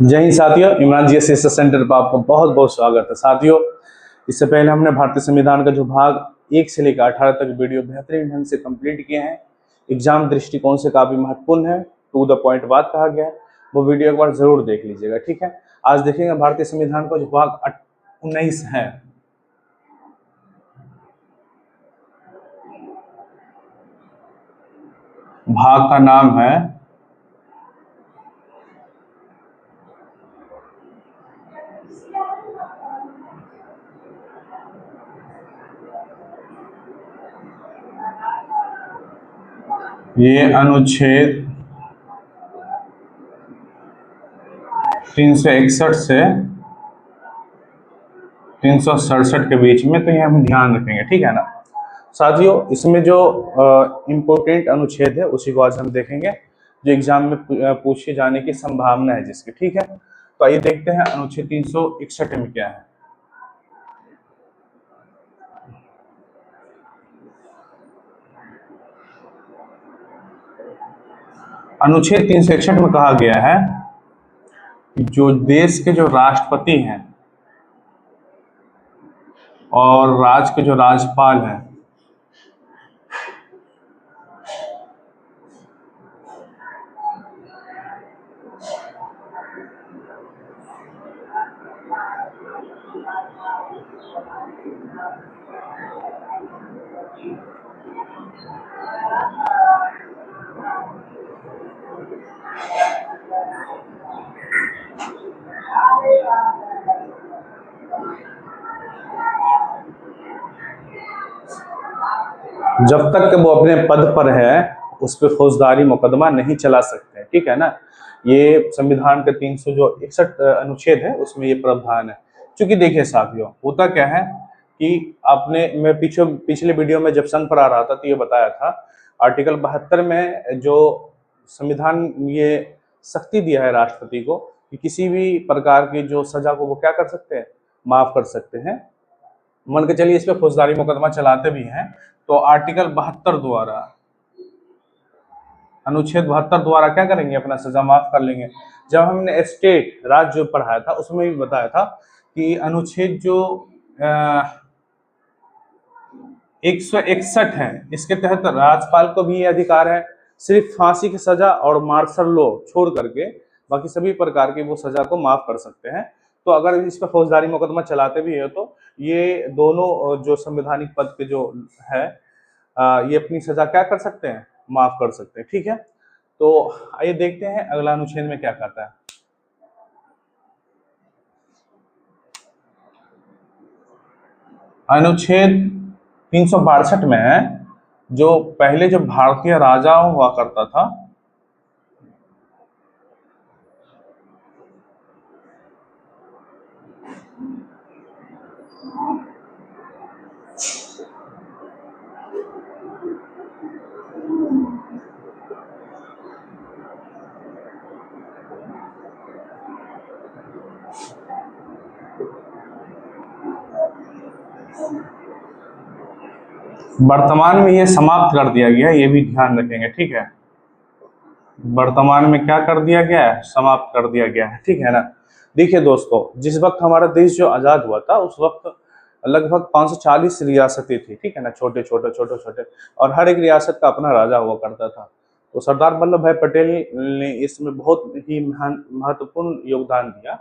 जय हिंद साथियों, Imran G S centre पर आपका बहुत बहुत स्वागत है। साथियों, इससे पहले हमने भारतीय संविधान का जो भाग 1 से लेकर 18 तक वीडियो बेहतरीन ढंग से कंप्लीट किए हैं। एग्जाम दृष्टिकोण से काफी महत्वपूर्ण है, टू द पॉइंट बात कहा गया है, वो वीडियो एक बार जरूर देख लीजिएगा। ठीक है, आज देखेंगे भारतीय संविधान का जो भाग 19 है। भाग का नाम है ये अनुच्छेद 361 से 367 के बीच में, तो ये हम ध्यान रखेंगे। ठीक है ना साथियों, इसमें जो इम्पोर्टेंट अनुच्छेद है उसी को आज हम देखेंगे, जो एग्जाम में पूछे जाने की संभावना है जिसकी। ठीक है, तो आइए देखते हैं अनुच्छेद 361 में क्या है। अनुच्छेद 361 में कहा गया है कि जो देश के जो राष्ट्रपति हैं और राज्य के जो राज्यपाल हैं, जब तक कि वो अपने पद पर है उस पर फौजदारी मुकदमा नहीं चला सकते। ठीक है ना, ये संविधान के 361 अनुच्छेद है, उसमें ये प्रावधान है। क्योंकि देखिए साथियों, होता क्या है कि मैं पिछले वीडियो में जब संघ पर आ रहा था तो ये बताया था, आर्टिकल 72 में जो संविधान ये सख्ती दिया है राष्ट्रपति को कि किसी भी प्रकार की जो सजा को वो क्या कर सकते हैं, माफ कर सकते हैं। मान के चलिए इस पे फौजदारी मुकदमा चलाते भी हैं, तो आर्टिकल 72 द्वारा, अनुच्छेद 72 द्वारा क्या करेंगे, अपना सजा माफ कर लेंगे। जब हमने स्टेट राज्य जो पढ़ाया था उसमें भी बताया था कि अनुच्छेद जो 161 है, इसके तहत राज्यपाल को भी ये अधिकार है, सिर्फ फांसी की सजा और मार्शल लॉ छोड़ करके बाकी सभी प्रकार की वो सजा को माफ कर सकते हैं। तो अगर इस पर फौजदारी मुकदमा चलाते भी है तो ये दोनों जो संवैधानिक पद के जो है ये अपनी सजा क्या कर सकते हैं, माफ कर सकते हैं। ठीक है, तो आइए देखते हैं अगला अनुच्छेद में क्या कहता है। अनुच्छेद 362 में जो पहले जो भारतीय राजा हुआ करता था, वर्तमान में ये समाप्त कर दिया गया है, ये भी ध्यान रखेंगे। ठीक है, वर्तमान में क्या कर दिया गया है, समाप्त कर दिया गया है। ठीक है ना, देखिए दोस्तों, जिस वक्त हमारा देश जो आजाद हुआ था उस वक्त लगभग 540 रियासतें थी। ठीक है ना, छोटे छोटे, और हर एक रियासत का अपना राजा हुआ करता था। तो सरदार वल्लभ भाई पटेल ने इसमें बहुत ही महत्वपूर्ण योगदान दिया,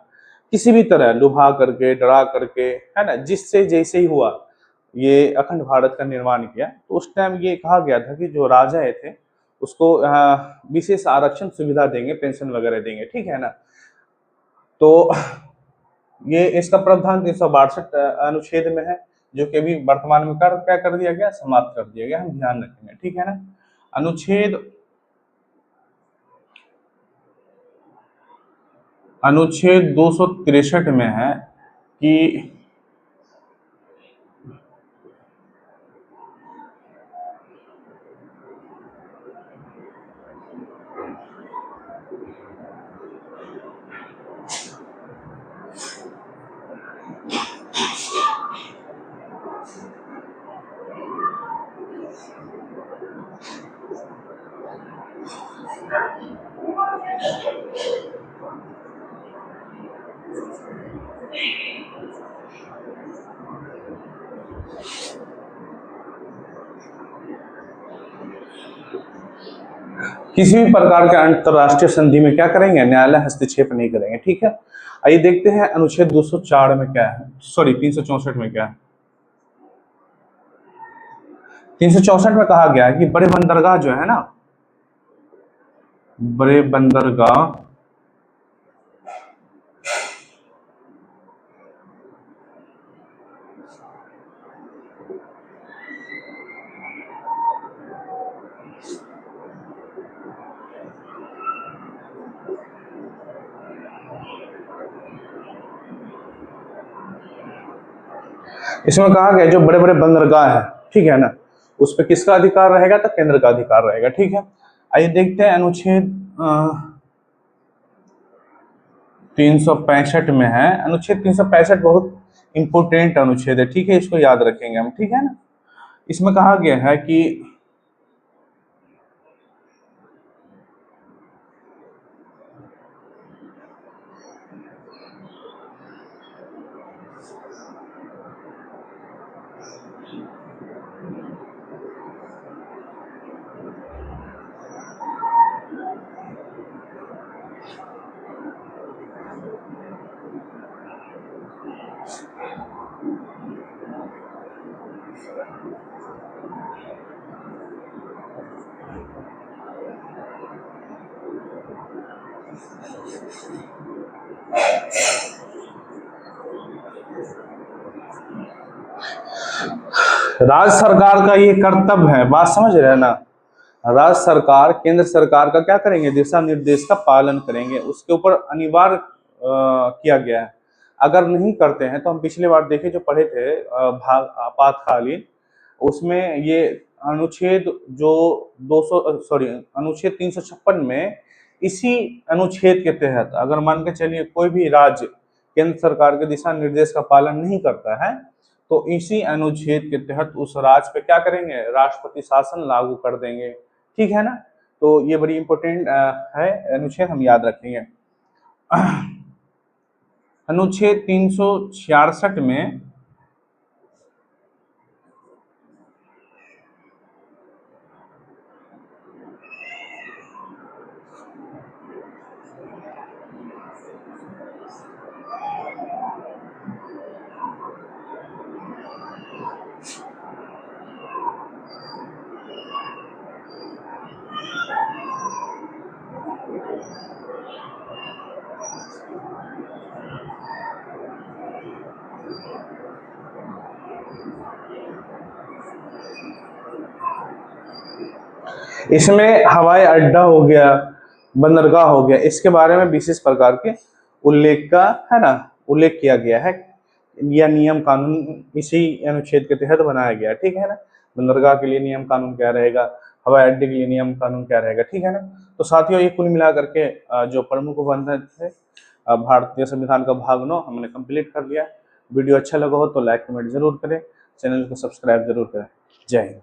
किसी भी तरह लुभा करके, डरा करके, है ना, जिससे जैसे ही हुआ ये अखंड भारत का निर्माण किया। तो उस टाइम ये कहा गया था कि जो राजा थे उसको विशेष आरक्षण सुविधा देंगे, पेंशन वगैरह देंगे। ठीक है ना, तो ये इसका प्रावधान 362 अनुच्छेद में है, जो कि अभी वर्तमान में क्या कर दिया गया, समाप्त कर दिया गया। हम ध्यान रखेंगे। ठीक है ना, अनुच्छेद 263 में है कि किसी भी प्रकार के अंतरराष्ट्रीय संधि में क्या करेंगे, न्यायालय हस्तक्षेप नहीं करेंगे। ठीक है, आइए देखते हैं अनुच्छेद 204 में क्या है, सॉरी 364 में क्या है। 364 में कहा गया है कि बड़े बंदरगाह जो है ना, बड़े बंदरगाह इसमें कहा गया जो बड़े बड़े बंदरगाह है, ठीक है ना, उस पर किसका अधिकार रहेगा, तो केंद्र का अधिकार रहेगा। ठीक है, आइए देखते हैं अनुच्छेद 365 में है। अनुच्छेद 365 बहुत इंपोर्टेंट अनुच्छेद है। ठीक है, इसको याद रखेंगे हम। ठीक है ना, इसमें कहा गया है कि राज्य सरकार का ये कर्तव्य है, बात समझ रहे हैं ना, राज्य सरकार केंद्र सरकार का क्या करेंगे, दिशा निर्देश का पालन करेंगे, उसके ऊपर अनिवार्य किया गया है। अगर नहीं करते हैं तो हम पिछले बार देखे जो पढ़े थे भाग आपातकालीन, उसमें ये अनुच्छेद जो 200 सॉरी अनुच्छेद 356 में इसी अनुच्छेद के तहत अगर मान के चलिए कोई भी राज्य केंद्र सरकार के दिशा निर्देश का पालन नहीं करता है तो इसी अनुच्छेद के तहत उस राज्य पे क्या करेंगे, राष्ट्रपति शासन लागू कर देंगे। ठीक है ना, तो ये बड़ी इंपॉर्टेंट है अनुच्छेद, हम याद रखेंगे। अनुच्छेद 366 में इसमें हवाई अड्डा हो गया, बंदरगाह हो गया, इसके बारे में विशेष प्रकार के उल्लेख का है ना, उल्लेख किया गया है या नियम कानून इसी अनुच्छेद के तहत बनाया गया। ठीक है ना, बंदरगाह के लिए नियम कानून क्या रहेगा, हवाई अड्डे के लिए नियम कानून क्या रहेगा। ठीक है ना, तो साथियों ये कुल मिला करके जो प्रमुख बंधन थे भारतीय संविधान का भाग 9 हमने कंप्लीट कर लिया। वीडियो अच्छा लगा हो तो लाइक कमेंट जरूर करें, चैनल को सब्सक्राइब जरूर करें। जय हिंद।